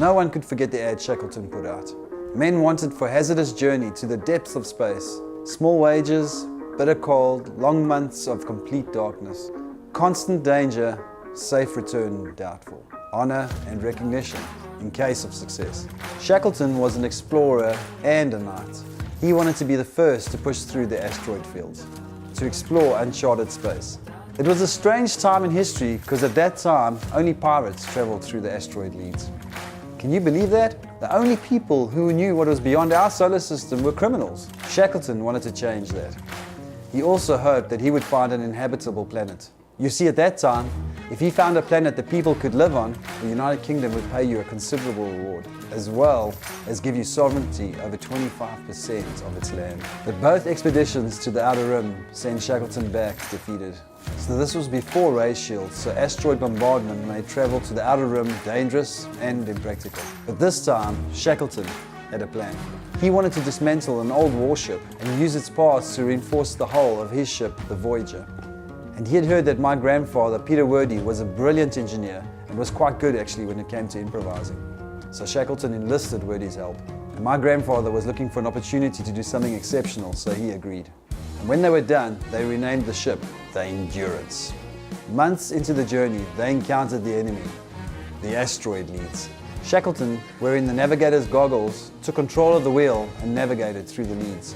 No one could forget the ad Shackleton put out. Men wanted for hazardous journey to the depths of space. Small wages, bitter cold, long months of complete darkness. Constant danger, safe return doubtful. Honor and recognition in case of success. Shackleton was an explorer and a knight. He wanted to be the first to push through the asteroid fields, to explore uncharted space. It was a strange time in history because at that time, only pirates traveled through the asteroid leads. Can you believe that? The only people who knew what was beyond our solar system were criminals. Shackleton wanted to change that. He also hoped that he would find an inhabitable planet. You see, at that time, if he found a planet that people could live on, the United Kingdom would pay you a considerable reward, as well as give you sovereignty over 25% of its land. But both expeditions to the Outer Rim sent Shackleton back defeated. So this was before ray shields, so asteroid bombardment made travel to the Outer Rim dangerous and impractical. But this time, Shackleton had a plan. He wanted to dismantle an old warship and use its parts to reinforce the hull of his ship, the Voyager. And he had heard that my grandfather, Peter Wordie, was a brilliant engineer and was quite good actually when it came to improvising. So Shackleton enlisted Wordie's help. And my grandfather was looking for an opportunity to do something exceptional, so he agreed. And when they were done, they renamed the ship the Endurance. Months into the journey, they encountered the enemy, the asteroid leads. Shackleton, wearing the navigator's goggles, took control of the wheel and navigated through the leads,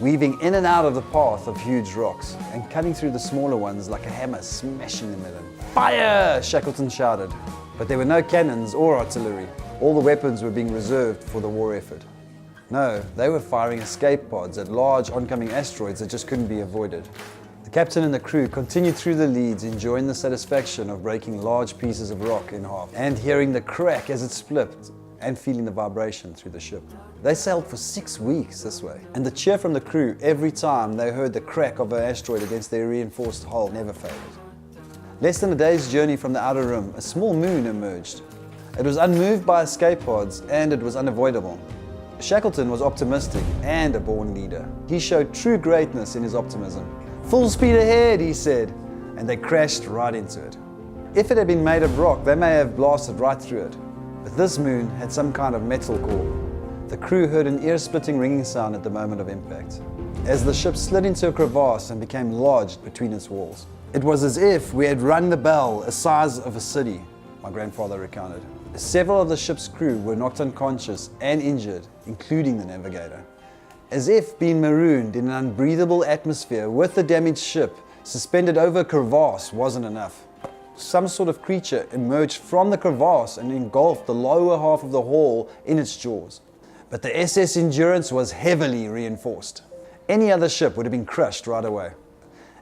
weaving in and out of the path of huge rocks and cutting through the smaller ones like a hammer, smashing them in. Fire! Shackleton shouted. But there were no cannons or artillery. All the weapons were being reserved for the war effort. No, they were firing escape pods at large oncoming asteroids that just couldn't be avoided. The captain and the crew continued through the leads, enjoying the satisfaction of breaking large pieces of rock in half and hearing the crack as it split and feeling the vibration through the ship. They sailed for 6 weeks this way, and the cheer from the crew every time they heard the crack of an asteroid against their reinforced hull never faded. Less than a day's journey from the Outer Rim, a small moon emerged. It was unmoved by escape pods and it was unavoidable. Shackleton was optimistic and a born leader. He showed true greatness in his optimism. "Full speed ahead," he said, and they crashed right into it. If it had been made of rock, they may have blasted right through it. But this moon had some kind of metal core. The crew heard an ear-splitting ringing sound at the moment of impact, as the ship slid into a crevasse and became lodged between its walls. It was as if we had rung the bell the size of a city, my grandfather recounted. Several of the ship's crew were knocked unconscious and injured, including the navigator. As if being marooned in an unbreathable atmosphere with the damaged ship suspended over a crevasse wasn't enough. Some sort of creature emerged from the crevasse and engulfed the lower half of the hull in its jaws. But the SS Endurance was heavily reinforced. Any other ship would have been crushed right away.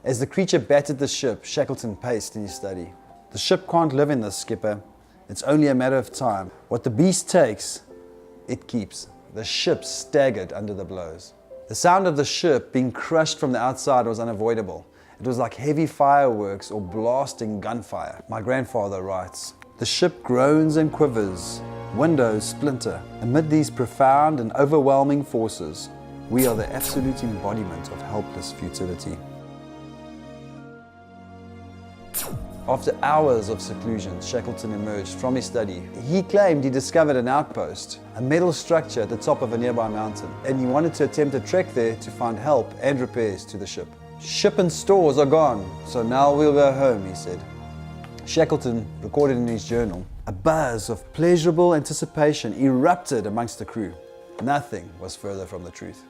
As the creature battered the ship, Shackleton paced in his study. "The ship can't live in this, skipper. It's only a matter of time. What the beast takes, it keeps." The ship staggered under the blows. The sound of the ship being crushed from the outside was unavoidable. It was like heavy fireworks or blasting gunfire. My grandfather writes, "The ship groans and quivers, windows splinter. Amid these profound and overwhelming forces, we are the absolute embodiment of helpless futility." After hours of seclusion, Shackleton emerged from his study. He claimed he discovered an outpost, a metal structure at the top of a nearby mountain, and he wanted to attempt a trek there to find help and repairs to the ship. "Ship and stores are gone, so now we'll go home," he said. Shackleton recorded in his journal, "A buzz of pleasurable anticipation erupted amongst the crew. Nothing was further from the truth.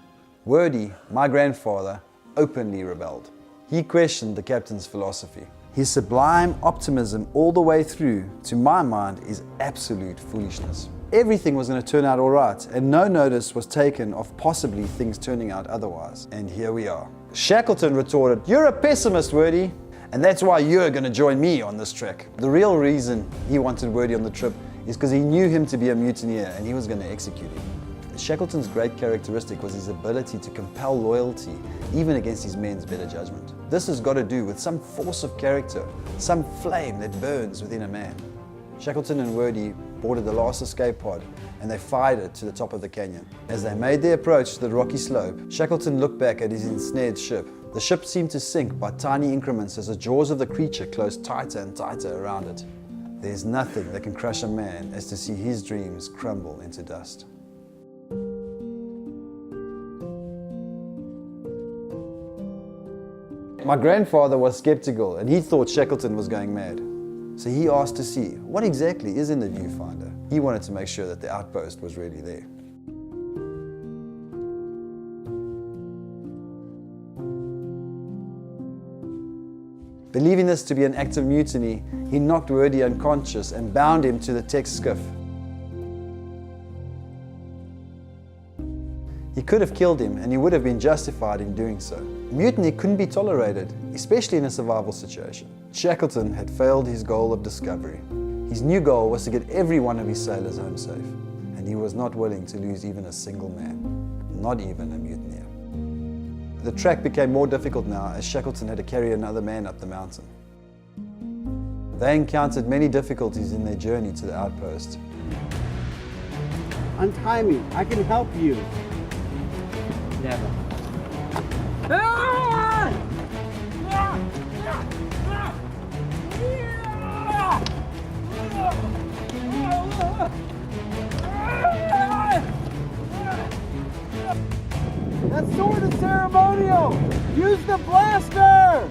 Wordie, my grandfather, openly rebelled. He questioned the captain's philosophy. His sublime optimism all the way through, to my mind, is absolute foolishness. Everything was going to turn out all right, and no notice was taken of possibly things turning out otherwise. And here we are." Shackleton retorted, "You're a pessimist, Wordie, and that's why you're going to join me on this trek." The real reason he wanted Wordie on the trip is because he knew him to be a mutineer and he was going to execute him. Shackleton's great characteristic was his ability to compel loyalty, even against his men's better judgment. This has got to do with some force of character, some flame that burns within a man. Shackleton and Wordie boarded the last escape pod and they fired it to the top of the canyon. As they made their approach to the rocky slope, Shackleton looked back at his ensnared ship. The ship seemed to sink by tiny increments as the jaws of the creature closed tighter and tighter around it. There's nothing that can crush a man as to see his dreams crumble into dust. My grandfather was skeptical and he thought Shackleton was going mad. So he asked to see what exactly is in the viewfinder. He wanted to make sure that the outpost was really there. Believing this to be an act of mutiny, he knocked Wordy unconscious and bound him to the tech skiff. He could have killed him and he would have been justified in doing so. Mutiny couldn't be tolerated, especially in a survival situation. Shackleton had failed his goal of discovery. His new goal was to get every one of his sailors home safe, and he was not willing to lose even a single man, not even a mutineer. The track became more difficult now as Shackleton had to carry another man up the mountain. They encountered many difficulties in their journey to the outpost. Untie me, I can help you. Never. That sword is ceremonial! Use the blaster!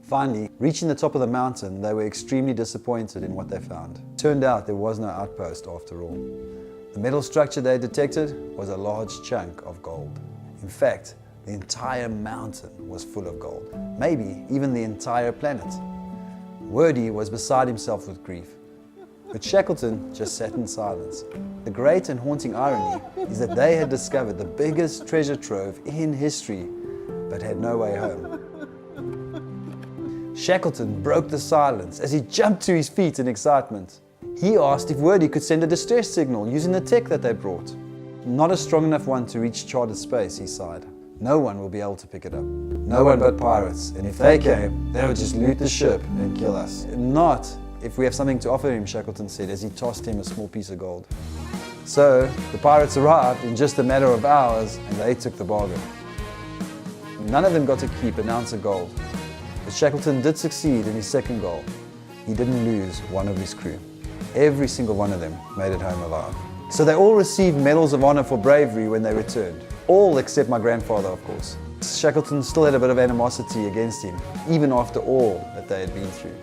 Finally, reaching the top of the mountain, they were extremely disappointed in what they found. Turned out there was no outpost after all. The metal structure they detected was a large chunk of gold. In fact, the entire mountain was full of gold, maybe even the entire planet. Wordy was beside himself with grief, but Shackleton just sat in silence. The great and haunting irony is that they had discovered the biggest treasure trove in history, but had no way home. Shackleton broke the silence as he jumped to his feet in excitement. He asked if Wordy could send a distress signal using the tech that they brought. Not a strong enough one to reach charted space, he sighed. No one will be able to pick it up. No one but pirates, and if they came, they would just loot the ship and kill us. Not if we have something to offer him, Shackleton said as he tossed him a small piece of gold. So, the pirates arrived in just a matter of hours, and they took the bargain. None of them got to keep an ounce of gold, but Shackleton did succeed in his second goal. He didn't lose one of his crew. Every single one of them made it home alive. So they all received medals of honor for bravery when they returned. All except my grandfather, of course. Shackleton still had a bit of animosity against him, even after all that they had been through.